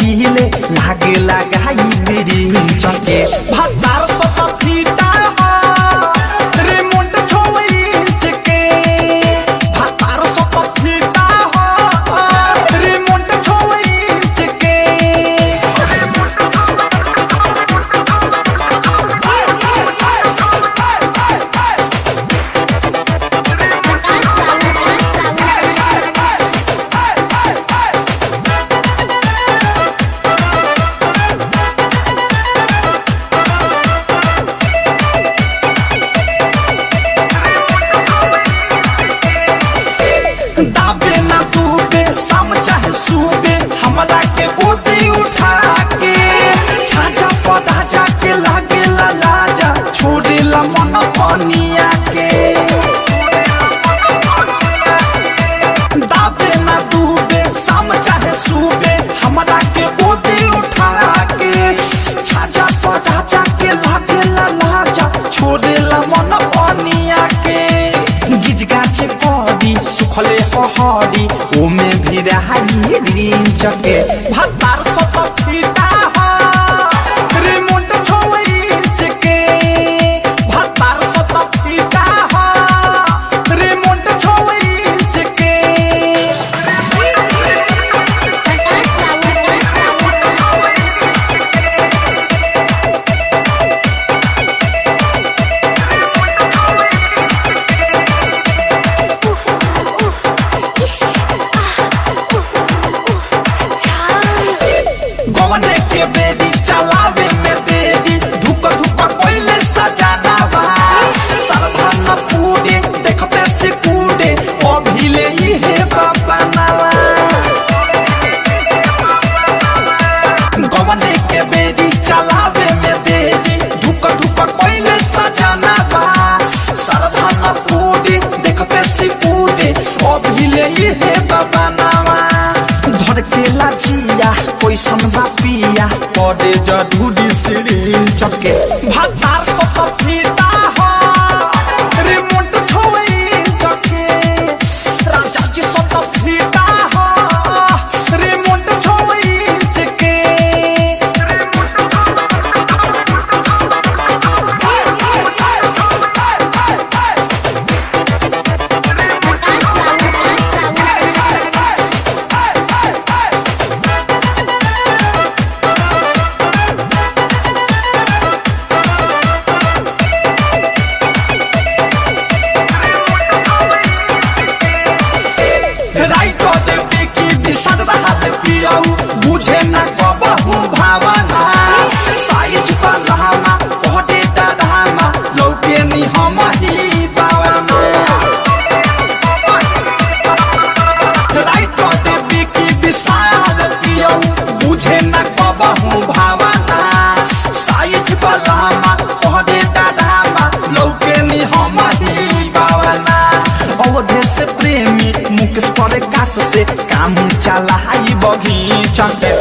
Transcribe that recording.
मुश्किल लागे लगाई मेरी चके भातार सत फीटा रिमोट 6 इंच के भातार सत फीटा रिमोट 6 इंच के शाम चाहे सूबे हमरा के गोदी उठा के छाजा पौधा जाके लागे ला लाजा छोड़े ला मन पनिया के दाबे ना डूबे शाम चाहे सूबे हमरा के गोदी उठा के छाजा पौधा जाके लागे ला लाजा छोड़े ला मन पनिया के गिज गाछे पड़ी सुखले पहाड़ी ओमे भी रहाई रिंच के भातार सत फीटा रिमोट 6 इंच के भातार सत फीटा रिमोट 6 इंच के गवने के बेदी चलावे में बेदी धुक धुक कोइले सजाना बा सरधा न पूडे देखते से कूडे अभिले ही है बाबा नावा गवने के बेदी चलावे में बेदी धुक धुक कोइले सजाना बा सरधा न पूडे देखते से कूडे अभिले ही है बाबा नावा धर के लाजिया कोई सुनबा पिया पड़े जरूरी सिरिंच चके भातार सत फीटा रिमोट 6 इंच के राजा जी सत फीटा रिमोट 6 इंच के बुझे ना कबहू भावना साइज बलहामा कोटे डाढ़ामा लौके नी हम ही बावना राइट कोटे बिकी विशाल पियो बुझे ना कबहू भावना साइज बलहामा कोटे डाढ़ामा लौके नी हम ही बावना अवधे से प्रेमी मुकेश पर कास से काम चलाई बगीचा के